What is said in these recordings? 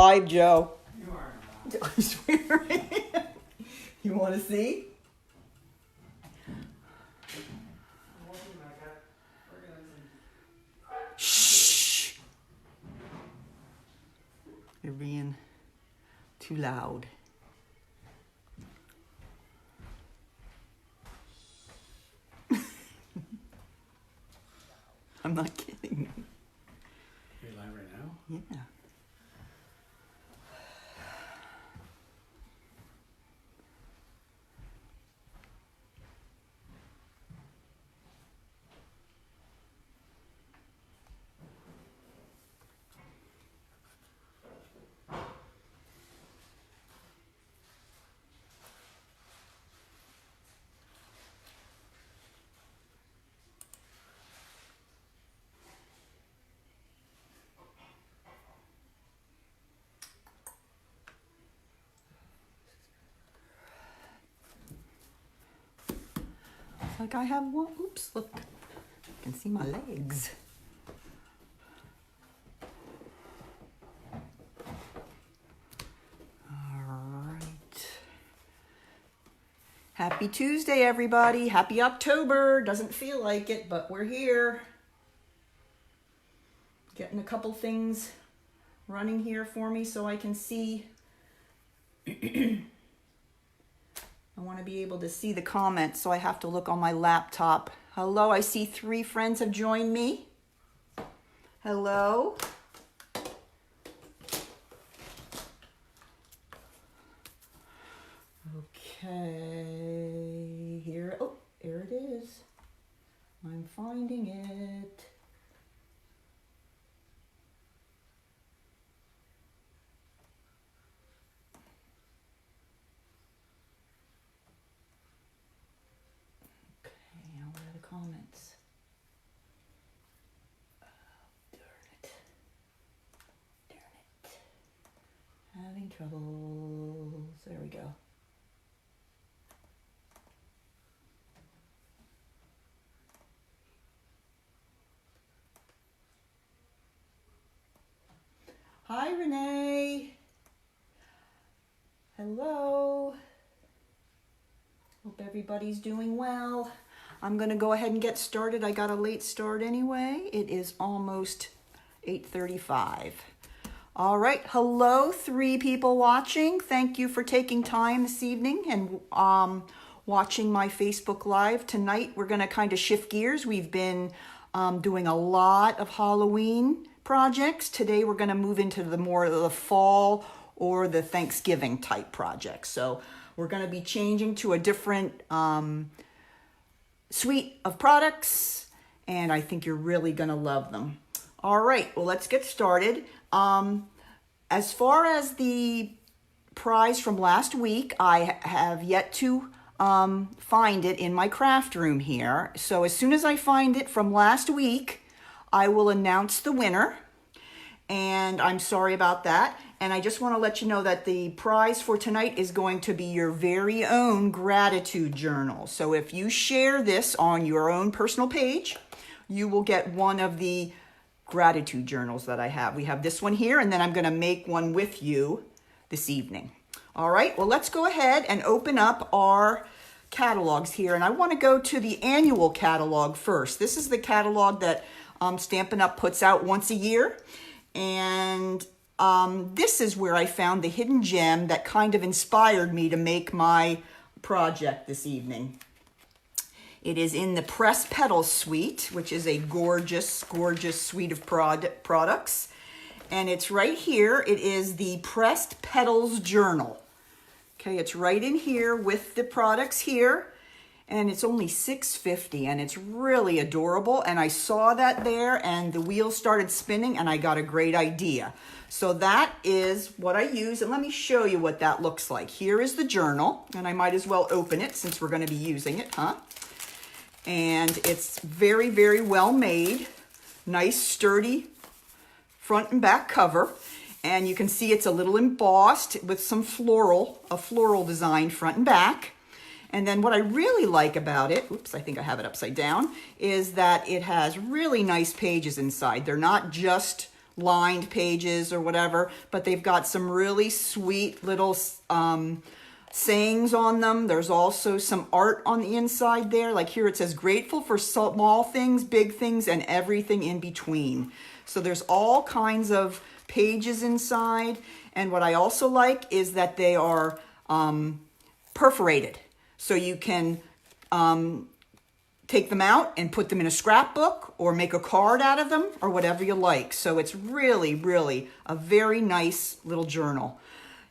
Live, Joe. You are not. I swear. You want to see? Shh. You're being too loud. I'm not kidding. You're live right now? Yeah. Like I have one. Oops, look. I can see my legs. All right. Happy Tuesday, everybody. Happy October. Doesn't feel like it, but we're here. Getting a couple things running here for me so I can see. I want to be able to see the comments, so I have to look on my laptop. Hello, I see 3 friends have joined me. Hello. Okay, here it is. I'm finding it. Comments. Oh, darn it. Having troubles. There we go. Hi, Renee. Hello. Hope everybody's doing well. I'm going to go ahead and get started. I got a late start anyway. It is almost 8:35. All right. Hello, 3 people watching. Thank you for taking time this evening and watching my Facebook Live. Tonight, we're going to kind of shift gears. We've been doing a lot of Halloween projects. Today, we're going to move into the more of the fall or the Thanksgiving type projects. So we're going to be changing to a different suite of products, and I think you're really gonna love them. All right, well, let's get started. As far as the prize from last week, I have yet to find it in my craft room here. So as soon as I find it from last week, I will announce the winner, and I'm sorry about that. And I just want to let you know that the prize for tonight is going to be your very own gratitude journal. So if you share this on your own personal page, you will get one of the gratitude journals that I have. We have this one here, and then I'm going to make one with you this evening. All right, well, let's go ahead and open up our catalogs here. And I want to go to the annual catalog first. This is the catalog that Stampin' Up! Puts out once a year. And this is where I found the hidden gem that kind of inspired me to make my project this evening. It is in the Pressed Petals suite, which is a gorgeous, gorgeous suite of products. And it's right here. It is the Pressed Petals Journal. Okay, it's right in here with the products here. And it's only $6.50, and it's really adorable. And I saw that there, and the wheels started spinning, and I got a great idea. So that is what I use, and let me show you what that looks like. Here is the journal, and I might as well open it since we're going to be using it, huh? And it's very, very well made. Nice, sturdy front and back cover. And you can see it's a little embossed with some a floral design front and back. And then what I really like about it, oops, I think I have it upside down, is that it has really nice pages inside. They're not just lined pages or whatever, but they've got some really sweet little sayings on them. There's also some art on the inside there. Like here it says, grateful for small things, big things, and everything in between. So there's all kinds of pages inside. And what I also like is that they are perforated. So you can take them out and put them in a scrapbook or make a card out of them or whatever you like. So it's really, really a very nice little journal.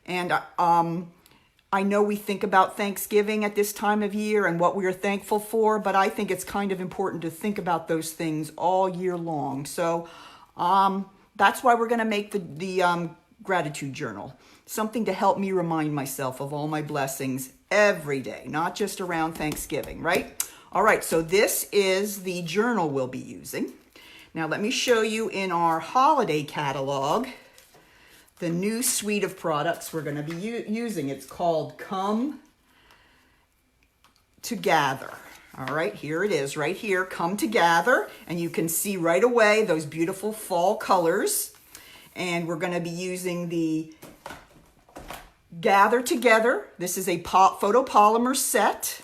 And I know we think about Thanksgiving at this time of year and what we are thankful for, but I think it's kind of important to think about those things all year long. So that's why we're going to make the gratitude journal, something to help me remind myself of all my blessings every day, not just around Thanksgiving, right? All right, so this is the journal we'll be using. Now let me show you in our holiday catalog the new suite of products we're going to be using. It's called Come to Gather. All right, here it is right here, Come to Gather. And you can see right away those beautiful fall colors. And we're going to be using the Gather Together. This is a photopolymer set.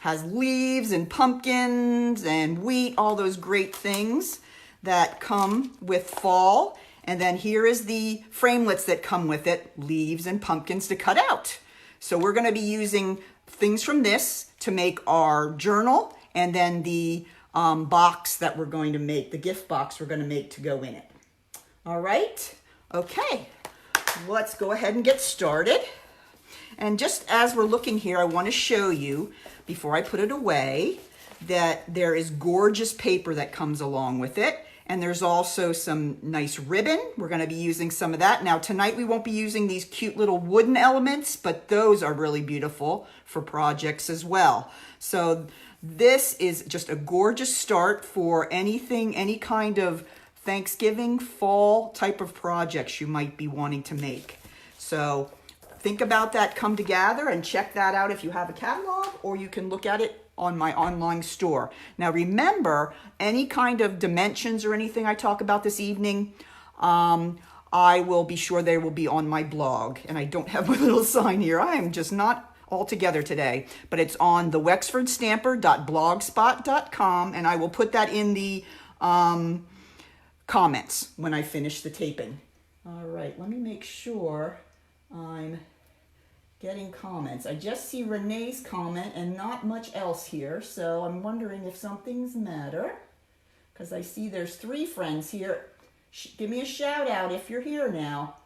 Has leaves and pumpkins and wheat, all those great things that come with fall. And then here is the framelits that come with it, leaves and pumpkins to cut out. So we're going to be using things from this to make our journal, and then the box that we're going to make, the gift box we're going to make to go in it. All right, okay, let's go ahead and get started. And just as we're looking here, I want to show you, before I put it away, that there is gorgeous paper that comes along with it. And there's also some nice ribbon. We're going to be using some of that. Now tonight we won't be using these cute little wooden elements, but those are really beautiful for projects as well. So this is just a gorgeous start for anything, any kind of Thanksgiving, fall type of projects you might be wanting to make. So think about that Come Together and check that out if you have a catalog, or you can look at it on my online store. Now remember, any kind of dimensions or anything I talk about this evening, I will be sure they will be on my blog. And I don't have my little sign here. I am just not all together today. But it's on the wexfordstamper.blogspot.com, and I will put that in the comments when I finish the taping. All right, let me make sure I'm getting comments. I just see Renee's comment and not much else here, so I'm wondering if something's matter, because I see there's 3 friends here. Give me a shout out if you're here now.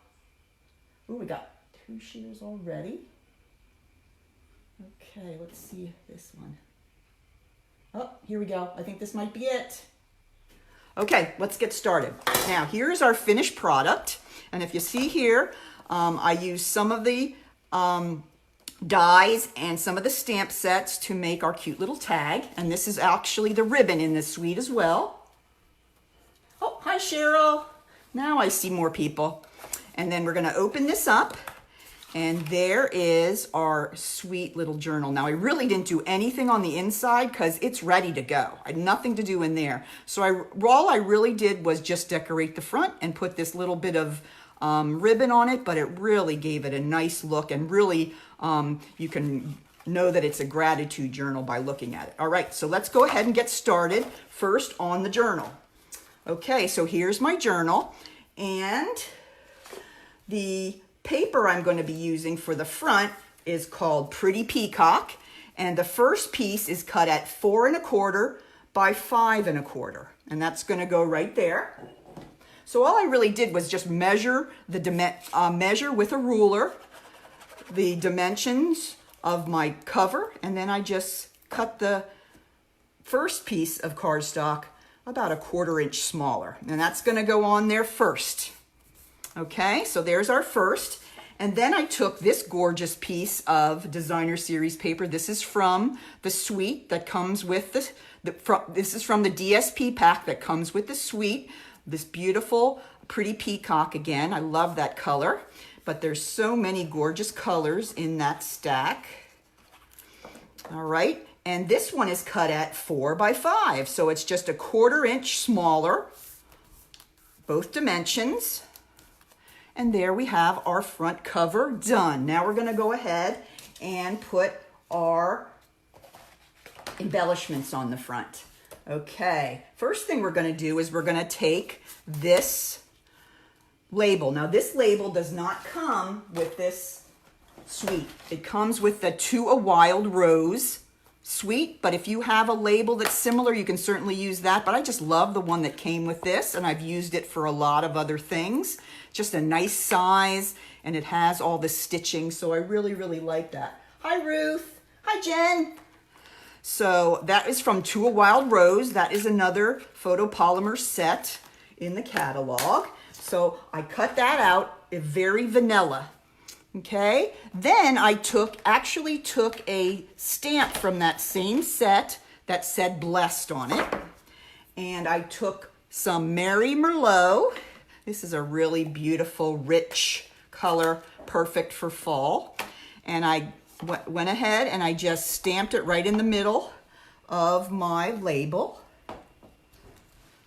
Ooh, we got 2 shares already. Okay, let's see this one. Oh, here we go. I think this might be it. Okay, let's get started. Now, here's our finished product, and if you see here, I used some of the dies and some of the stamp sets to make our cute little tag. And this is actually the ribbon in this suite as well. Oh, hi Cheryl. Now I see more people. And then we're going to open this up. And there is our sweet little journal. Now I really didn't do anything on the inside because it's ready to go. I had nothing to do in there. So all I really did was just decorate the front and put this little bit of ribbon on it, but it really gave it a nice look, and really you can know that it's a gratitude journal by looking at it. All right, so let's go ahead and get started first on the journal. Okay, so here's my journal, and the paper I'm going to be using for the front is called Pretty Peacock, and the first piece is cut at 4 1/4 by 5 1/4, and that's going to go right there. So all I really did was just measure measure with a ruler the dimensions of my cover, and then I just cut the first piece of cardstock about 1/4 inch smaller, and that's going to go on there first. Okay, so there's our first, and then I took this gorgeous piece of designer series paper. This is from the suite that comes with this is from the DSP pack that comes with the suite. This beautiful Pretty Peacock again. I love that color, but there's so many gorgeous colors in that stack. All right, and this one is cut at 4 by 5, so it's just 1/4 inch smaller. both dimensions. And there we have our front cover done. Now we're gonna go ahead and put our embellishments on the front. Okay, first thing we're gonna do is we're gonna take this label. Now this label does not come with this suite. It comes with the To a Wild Rose suite, but if you have a label that's similar, you can certainly use that. But I just love the one that came with this, and I've used it for a lot of other things. Just a nice size, and it has all the stitching, so I really, really like that. Hi, Ruth. Hi, Jen. So that is from To a Wild Rose. That is another photopolymer set in the catalog. So I cut that out, very vanilla. Okay, then I actually took a stamp from that same set that said Blessed on it. And I took some Mary Merlot. This is a really beautiful, rich color, perfect for fall. And I went ahead and I just stamped it right in the middle of my label.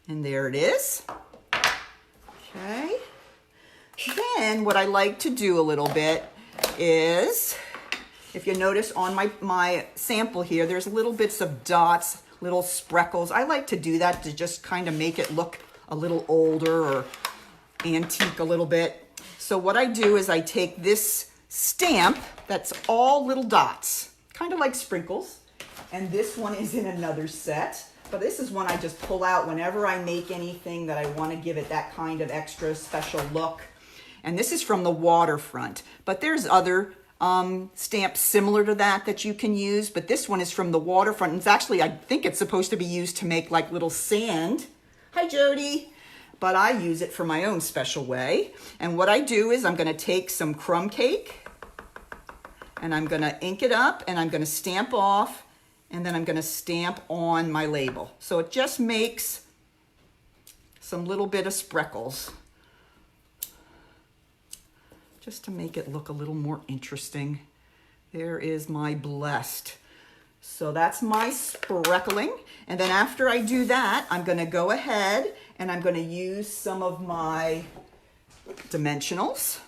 And there it is. Okay. Then what I like to do a little bit is, if you notice on my sample here, there's little bits of dots, little spreckles. I like to do that to just kind of make it look a little older or antique a little bit. So what I do is I take this stamp that's all little dots, kind of like sprinkles, and this one is in another set. But this is one I just pull out whenever I make anything that I want to give it that kind of extra special look. And this is from the Waterfront, but there's other stamps similar to that you can use, but this one is from the Waterfront. And it's actually, I think it's supposed to be used to make like little sand. Hi, Jody. But I use it for my own special way. And what I do is I'm gonna take some crumb cake and I'm gonna ink it up and I'm gonna stamp off, and then I'm gonna stamp on my label. So it just makes some little bit of spreckles, just to make it look a little more interesting. There is my Blessed. So that's my spreckling. And then after I do that, I'm gonna go ahead and I'm gonna use some of my dimensionals.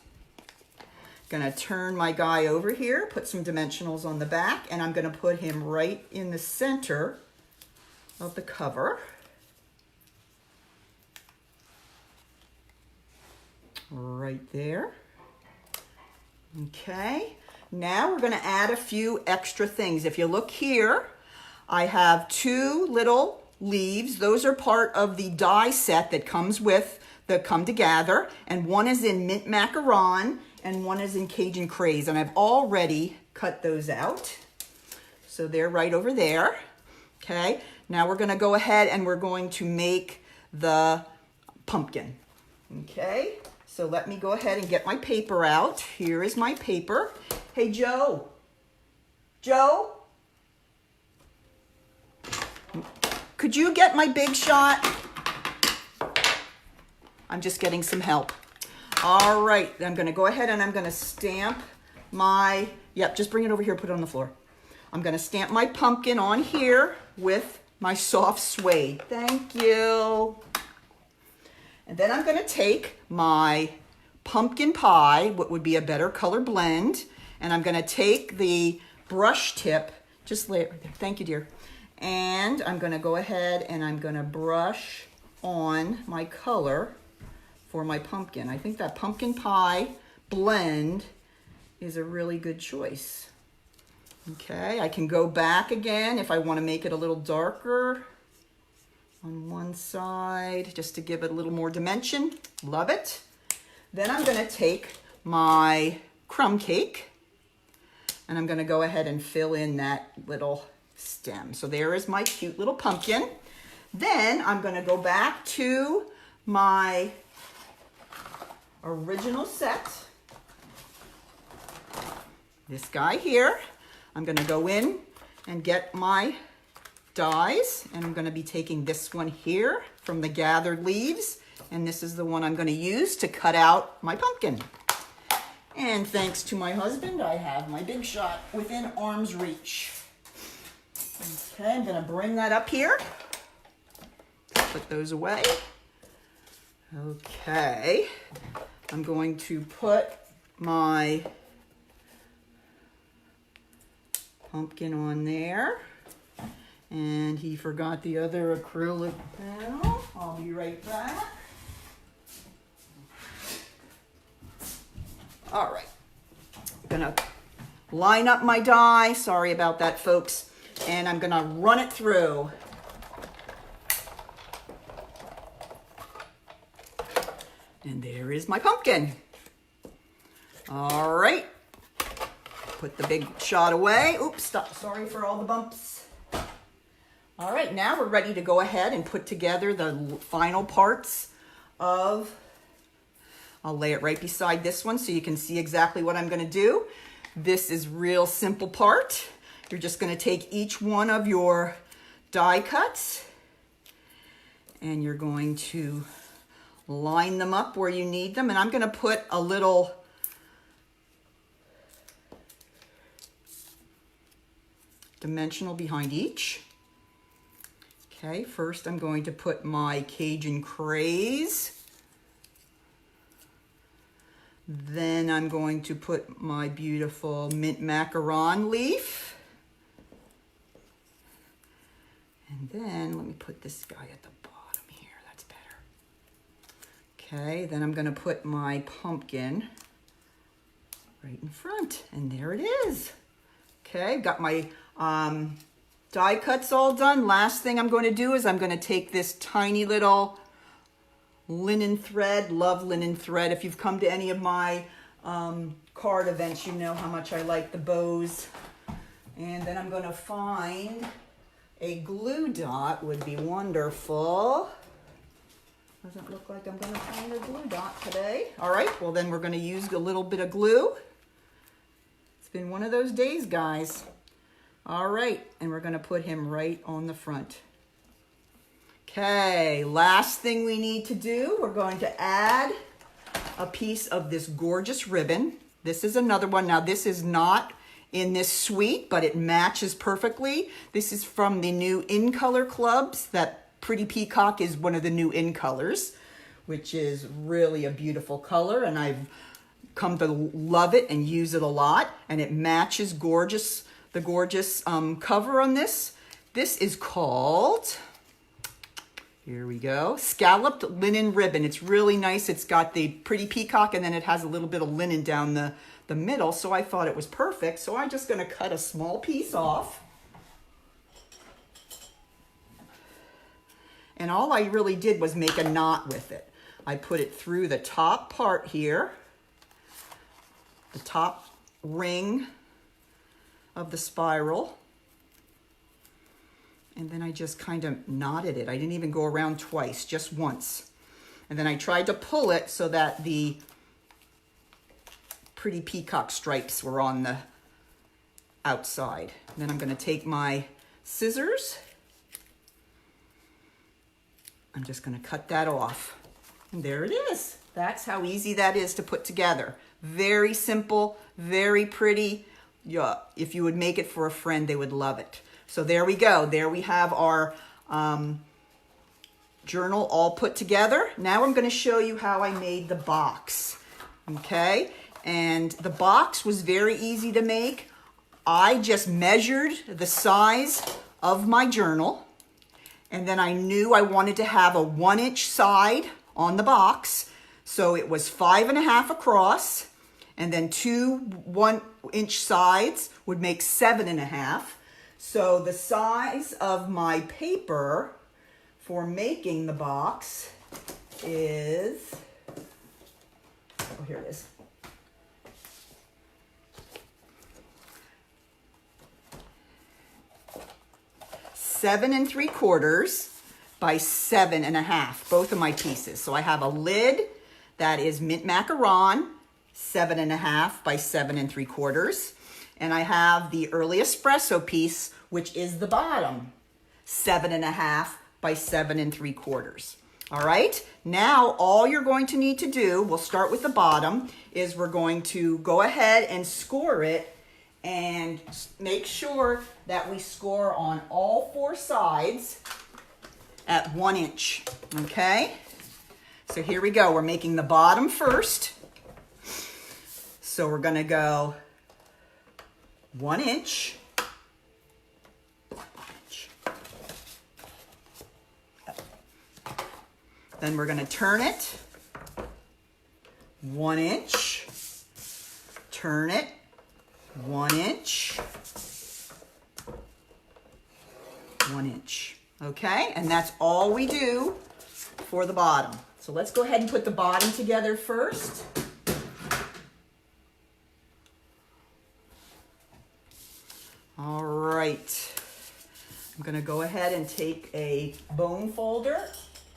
Gonna turn my guy over here, put some dimensionals on the back, and I'm gonna put him right in the center of the cover. Right there. Okay, now we're gonna add a few extra things. If you look here, I have two little leaves. Those are part of the die set that comes with the Come Together, and one is in mint macaron and one is in Cajun craze, and I've already cut those out. So they're right over there. Okay, now we're gonna go ahead and we're going to make the pumpkin. Okay. So let me go ahead and get my paper out. Here is my paper. Hey, Joe. Joe? Could you get my big shot? I'm just getting some help. All right, I'm gonna go ahead and I'm gonna stamp my, just bring it over here, put it on the floor. I'm gonna stamp my pumpkin on here with my soft suede. Thank you. And then I'm gonna take my pumpkin pie, what would be a better color blend, and I'm gonna take the brush tip, just lay it right there, thank you, dear. And I'm gonna go ahead and I'm gonna brush on my color for my pumpkin. I think that pumpkin pie blend is a really good choice. Okay, I can go back again if I wanna make it a little darker on one side, just to give it a little more dimension. Love it. Then I'm gonna take my crumb cake and I'm gonna go ahead and fill in that little stem. So there is my cute little pumpkin. Then I'm gonna go back to my original set. This guy here. I'm gonna go in and get my dies, and I'm gonna be taking this one here from the Gathered Leaves, and this is the one I'm gonna use to cut out my pumpkin. And thanks to my husband, I have my big shot within arm's reach. Okay, I'm gonna bring that up here. Put those away. Okay, I'm going to put my pumpkin on there. And he forgot the other acrylic panel. I'll be right back. All right, I'm gonna line up my die. Sorry about that, folks. And I'm gonna run it through. And there is my pumpkin. All right, put the big shot away. Oops, stop, sorry for all the bumps. All right, now we're ready to go ahead and put together the final parts of, I'll lay it right beside this one so you can see exactly what I'm gonna do. This is real simple part. You're just gonna take each one of your die cuts and you're going to line them up where you need them. And I'm gonna put a little dimensional behind each. Okay, first I'm going to put my Cajun Craze. Then I'm going to put my beautiful mint macaron leaf. And then let me put this guy at the bottom here, that's better. Okay, then I'm gonna put my pumpkin right in front, and there it is. Okay, got my die cuts all done. Last thing I'm going to do is I'm going to take this tiny little linen thread, love linen thread. If you've come to any of my card events, you know how much I like the bows. And then I'm going to find a glue dot, would be wonderful. Doesn't look like I'm going to find a glue dot today. All right, well then we're going to use a little bit of glue. It's been one of those days, guys. All right, and we're gonna put him right on the front. Okay, last thing we need to do, we're going to add a piece of this gorgeous ribbon. This is another one. Now, this is not in this suite, but it matches perfectly. This is from the new In Color clubs. That Pretty Peacock is one of the new In Colors, which is really a beautiful color, and I've come to love it and use it a lot, and it matches gorgeous. The gorgeous cover on this. This is called, here we go, Scalloped Linen Ribbon. It's really nice. It's got the Pretty Peacock and then it has a little bit of linen down the middle. So I thought it was perfect. So I'm just gonna cut a small piece off. And all I really did was make a knot with it. I put it through the top part here, the top ring of the spiral, and then I just kind of knotted it. I didn't even go around twice, just once. And then I tried to pull it so that the Pretty Peacock stripes were on the outside. And then I'm going to take my scissors. I'm just going to cut that off. And there it is. That's how easy that is to put together. Very simple, very pretty. Yeah, if you would make it for a friend, they would love it. So there we go. There we have our journal all put together. Now I'm going to show you how I made the box. Okay, and the box was very easy to make. I just measured the size of my journal, and then I knew I wanted to have a 1-inch side on the box. So it was 5.5 across, and then 2 1-inch sides would make 7.5. So the size of my paper for making the box is, oh, here it is. Seven and 3/4 by 7.5, both of my pieces. So I have a lid that is mint macaron, 7.5 by 7 3/4. And I have the early espresso piece, which is the bottom, 7.5 by 7 3/4. All right, now all you're going to need to do, we'll start with the bottom, is we're going to go ahead and score it and make sure that we score on all 4 sides at 1 inch, okay? So here we go. We're making the bottom first. So we're gonna go 1 inch. Then we're gonna turn it 1 inch. Turn it 1 inch. 1 inch. Okay, and that's all we do for the bottom. So let's go ahead and put the bottom together first. All right. I'm going to go ahead and take a bone folder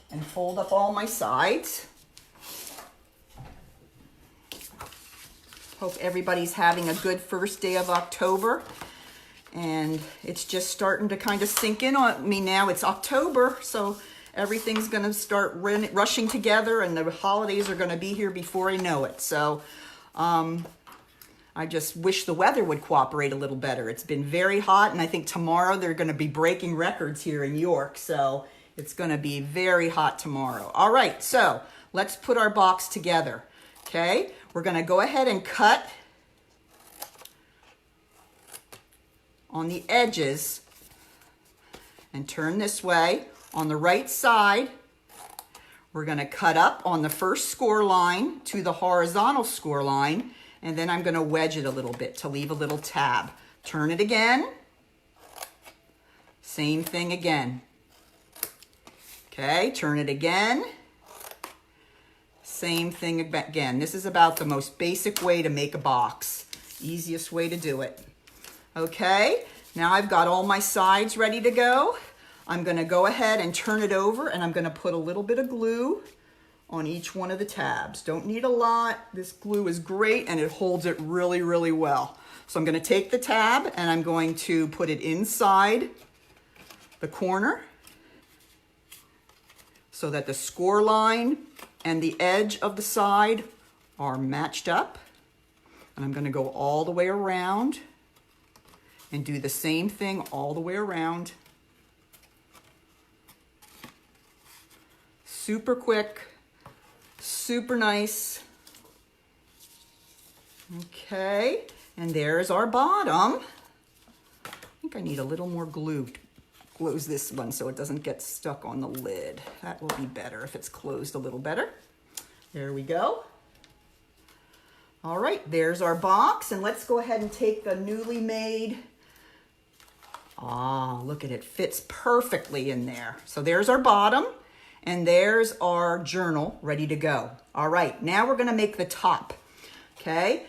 and fold up all my sides. Hope everybody's having a good first day of October. And it's just starting to kind of sink in on me now. It's October, so everything's going to start rushing together, and the holidays are going to be here before I know it. So I just wish the weather would cooperate a little better. It's been very hot, and I think tomorrow they're going to be breaking records here in York. So it's going to be very hot tomorrow. All right, so let's put our box together. Okay, we're going to go ahead and cut on the edges and turn this way. On the right side, we're going to cut up on the first score line to the horizontal score line, and then I'm going to wedge it a little bit to leave a little tab. Turn it again. Same thing again. Okay, turn it again. Same thing again. This is about the most basic way to make a box. Easiest way to do it. Okay, now I've got all my sides ready to go. I'm going to go ahead and turn it over, and I'm going to put a little bit of glue on each one of the tabs. Don't need a lot. This glue is great, and it holds it really, really well. So I'm going to take the tab, and I'm going to put it inside the corner so that the score line and the edge of the side are matched up. And I'm going to go all the way around and do the same thing all the way around. Super quick, super nice. Okay, and there's our bottom. I think I need a little more glue to close this one so it doesn't get stuck on the lid. That will be better if it's closed a little better. There we go. All right, there's our box, and let's go ahead and take the newly made. Ah, look at it, fits perfectly in there. So there's our bottom, and there's our journal ready to go. All right, now we're gonna make the top, okay?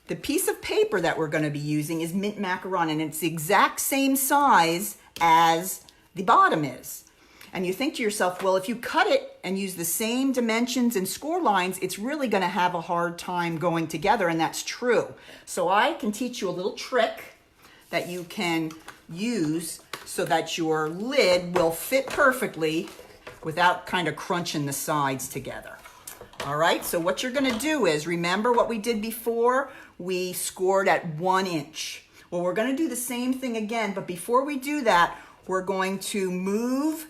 The piece of paper that we're gonna be using is mint macaron, and it's the exact same size as the bottom is. And you think to yourself, well, if you cut it and use the same dimensions and score lines, it's really gonna have a hard time going together, and that's true. So I can teach you a little trick that you can use so that your lid will fit perfectly without kind of crunching the sides together. All right, so what you're gonna do is, remember what we did before? We scored at 1 inch. Well, we're gonna do the same thing again, but before we do that, we're going to move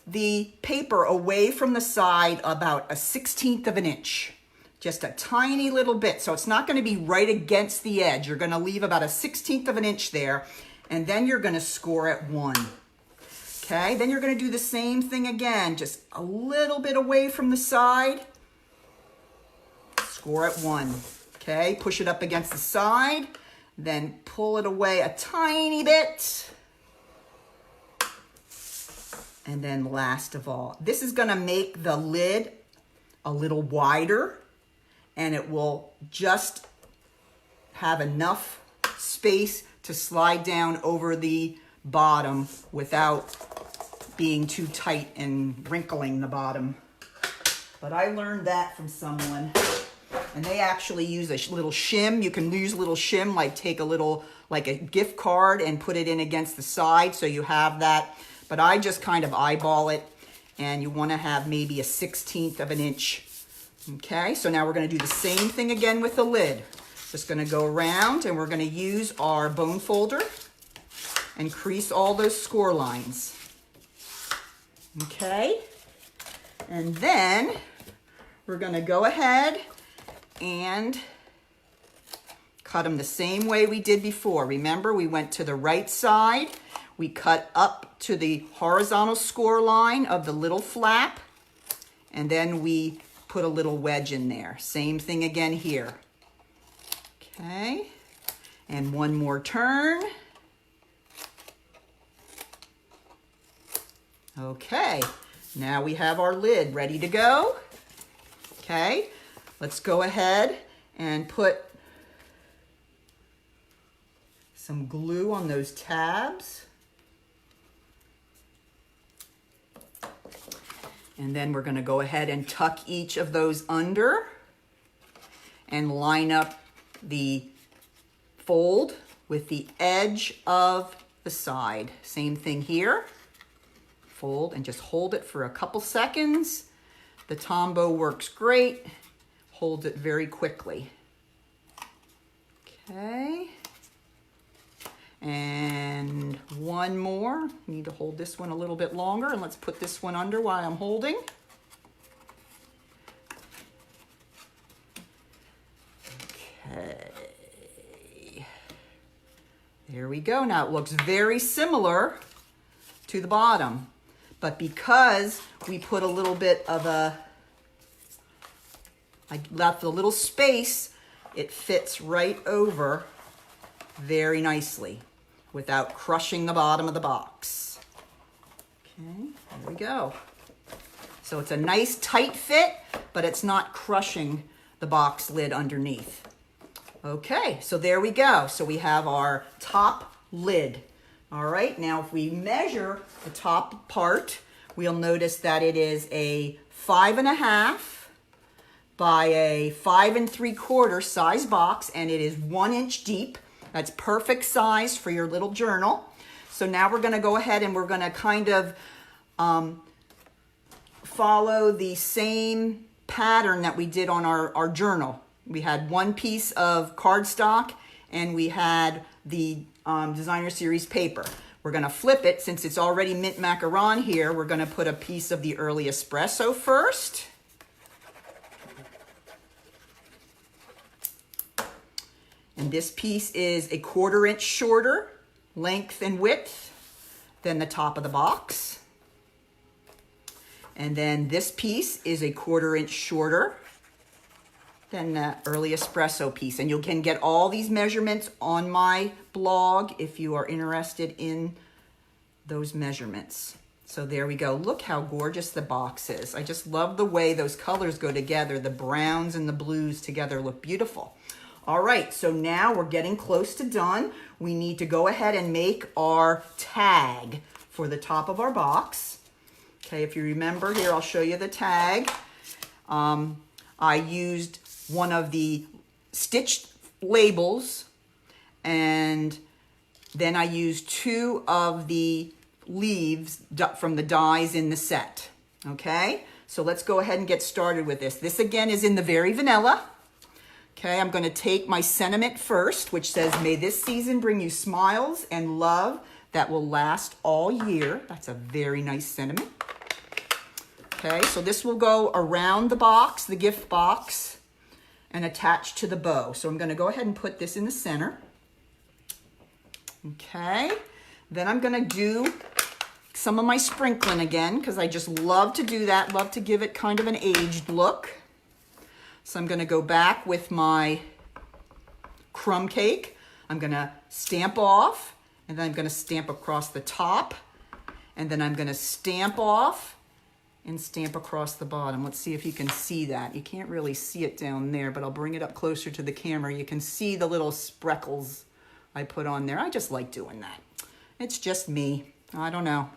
the paper away from the side about a 1/16 of an inch. Just a tiny little bit. So it's not going to be right against the edge. You're going to leave about a 1/16 of an inch there, and then you're going to score at 1. Okay, then you're going to do the same thing again, just a little bit away from the side. Score at 1. Okay, push it up against the side, then pull it away a tiny bit. And then last of all, this is going to make the lid a little wider, and it will just have enough space to slide down over the bottom without being too tight and wrinkling the bottom. But I learned that from someone, and they actually use a little shim. You can use a little shim, like take a little, like a gift card, and put it in against the side so you have that. But I just kind of eyeball it, and you want to have maybe a 1/16 of an inch. Okay, so now we're going to do the same thing again with the lid. Just going to go around, and we're going to use our bone folder and crease all those score lines. Okay, And then we're gonna go ahead and cut them the same way we did before. Remember, we went to the right side. We cut up to the horizontal score line of the little flap, and then we put a little wedge in there. Same thing again here. Okay, and one more turn. Okay, now we have our lid ready to go. Okay, let's go ahead and put some glue on those tabs. And then we're going to go ahead and tuck each of those under and line up the fold with the edge of the side. Same thing here. Fold and just hold it for a couple seconds. The Tombow works great. Holds it very quickly. Okay. And one more. Need to hold this one a little bit longer, and let's put this one under while I'm holding. Okay. There we go. Now it looks very similar to the bottom, but because we put a little bit of I left a little space, it fits right over very nicely without crushing the bottom of the box. Okay, there we go. So it's a nice tight fit, but it's not crushing the box lid underneath. Okay, so there we go. So we have our top lid. All right, now if we measure the top part, we'll notice that it is a 5.5 by a 5 3/4 size box, and it is 1 inch deep. That's perfect size for your little journal. So now we're gonna go ahead and we're gonna kind of follow the same pattern that we did on our journal. We had one piece of cardstock and we had the designer series paper. We're gonna flip it. Since it's already mint macaron here, we're gonna put a piece of the early espresso first. And this piece is a 1/4 inch shorter length and width than the top of the box. And then this piece is a 1/4 inch shorter than the early espresso piece. And you can get all these measurements on my blog if you are interested in those measurements. So there we go. Look how gorgeous the box is. I just love the way those colors go together. The browns and the blues together look beautiful. All right, so now we're getting close to done. We need to go ahead and make our tag for the top of our box. Okay, if you remember here, I'll show you the tag. I used one of the stitched labels, and then I used 2 of the leaves from the dies in the set. Okay, so let's go ahead and get started with this. This again is in the Very Vanilla. Okay, I'm going to take my sentiment first, which says, "May this season bring you smiles and love that will last all year." That's a very nice sentiment. Okay, so this will go around the box, the gift box, and attach to the bow. So I'm going to go ahead and put this in the center. Okay, then I'm going to do some of my sprinkling again, because I just love to do that, love to give it kind of an aged look. So I'm going to go back with my crumb cake. I'm going to stamp off, and then I'm going to stamp across the top, and then I'm going to stamp off and stamp across the bottom. Let's see if you can see that. You can't really see it down there, but I'll bring it up closer to the camera. You can see the little sprinkles I put on there. I just like doing that. It's just me. I don't know.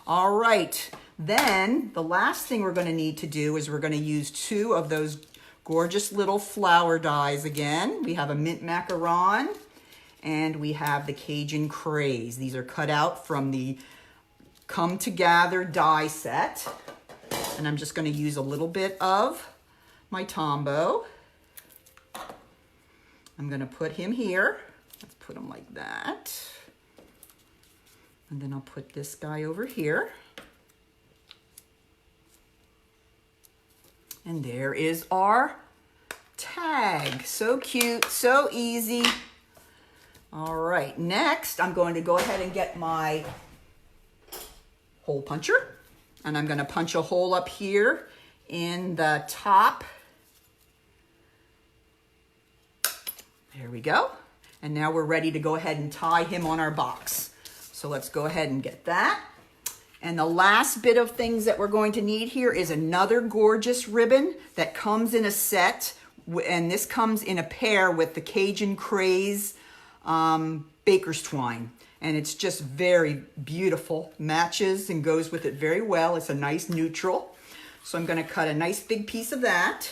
All right. Then the last thing we're going to need to do is we're going to use 2 of those gorgeous little flower dies again. We have a mint macaron and we have the Cajun Craze. These are cut out from the Come Together die set. And I'm just going to use a little bit of my Tombow. I'm going to put him here. Let's put him like that. And then I'll put this guy over here. And there is our tag. So cute, so easy. All right, next I'm going to go ahead and get my hole puncher. And I'm going to punch a hole up here in the top. There we go. And now we're ready to go ahead and tie him on our box. So let's go ahead and get that. And the last bit of things that we're going to need here is another gorgeous ribbon that comes in a set. And this comes in a pair with the Cajun Craze baker's twine. And it's just very beautiful, matches and goes with it very well. It's a nice neutral. So I'm going to cut a nice big piece of that.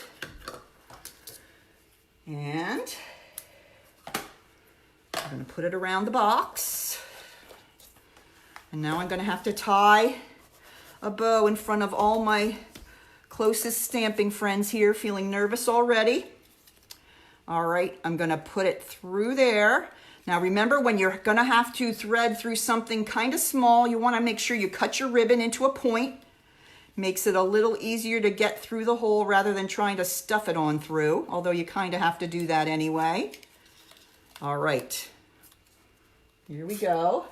And I'm going to put it around the box. And now I'm going to have to tie a bow in front of all my closest stamping friends here, feeling nervous already. All right, I'm going to put it through there. Now remember, when you're going to have to thread through something kind of small, you want to make sure you cut your ribbon into a point. Makes it a little easier to get through the hole rather than trying to stuff it on through, although you kind of have to do that anyway. All right, here we go.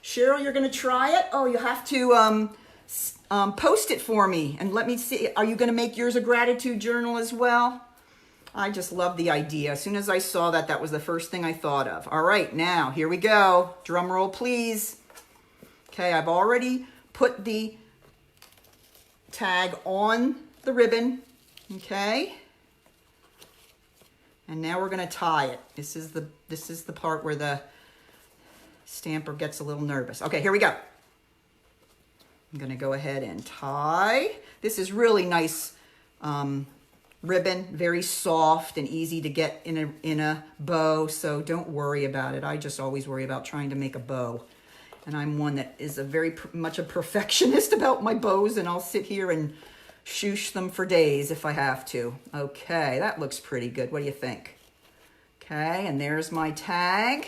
Cheryl, you're going to try it? Oh, you have to post it for me and let me see. Are you going to make yours a gratitude journal as well? I just love the idea. As soon as I saw that, that was the first thing I thought of. All right, now here we go. Drum roll, please. Okay, I've already put the tag on the ribbon. Okay. And now we're going to tie it. This is the part where the stamper gets a little nervous. Okay, here we go. I'm going to go ahead and tie. This is really nice ribbon, very soft and easy to get in a bow, so don't worry about it. I just always worry about trying to make a bow. And I'm one that is very much a perfectionist about my bows, and I'll sit here and shoosh them for days if I have to. Okay, that looks pretty good. What do you think? Okay, and there's my tag.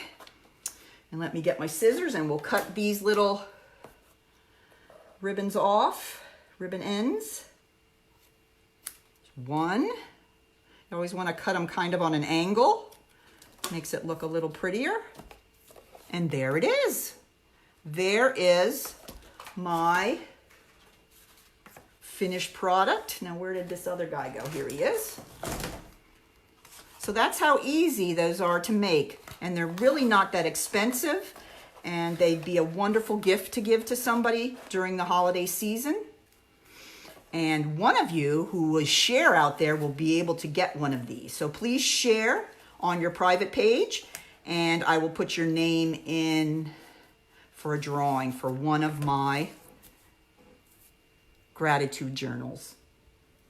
And let me get my scissors and we'll cut these little ribbons off, ribbon ends. One. You always want to cut them kind of on an angle. Makes it look a little prettier. And there it is. There is my finished product. Now, where did this other guy go? Here he is. So that's how easy those are to make. And they're really not that expensive. And they'd be a wonderful gift to give to somebody during the holiday season. And one of you who will share out there will be able to get one of these. So please share on your private page. And I will put your name in for a drawing for one of my gratitude journals.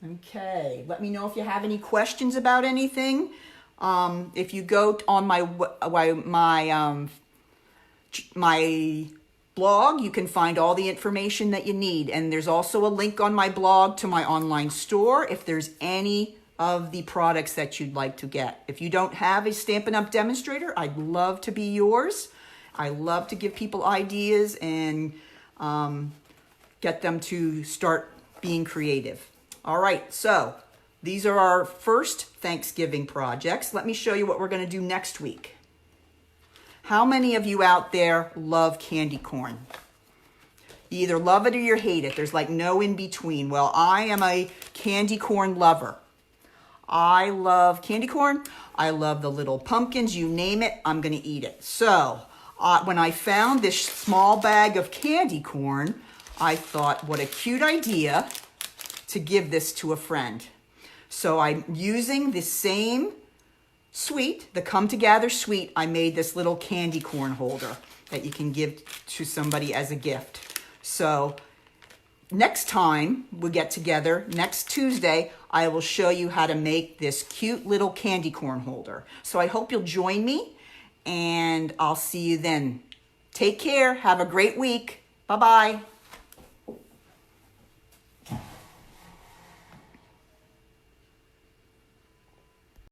Okay, let me know if you have any questions about anything. If you go on my blog, you can find all the information that you need. And there's also a link on my blog to my online store if there's any of the products that you'd like to get. If you don't have a Stampin' Up! Demonstrator, I'd love to be yours. I love to give people ideas and get them to start being creative. All right, so these are our first Thanksgiving projects. Let me show you what we're going to do next week. How many of you out there love candy corn? You either love it or you hate it. There's like no in between. Well, I am a candy corn lover. I love candy corn. I love the little pumpkins. You name it, I'm going to eat it. So when I found this small bag of candy corn, I thought, what a cute idea to give this to a friend. So I'm using the same suite, the Come Together suite. I made this little candy corn holder that you can give to somebody as a gift. So next time we get together, next Tuesday, I will show you how to make this cute little candy corn holder. So I hope you'll join me, and I'll see you then. Take care. Have a great week. Bye-bye.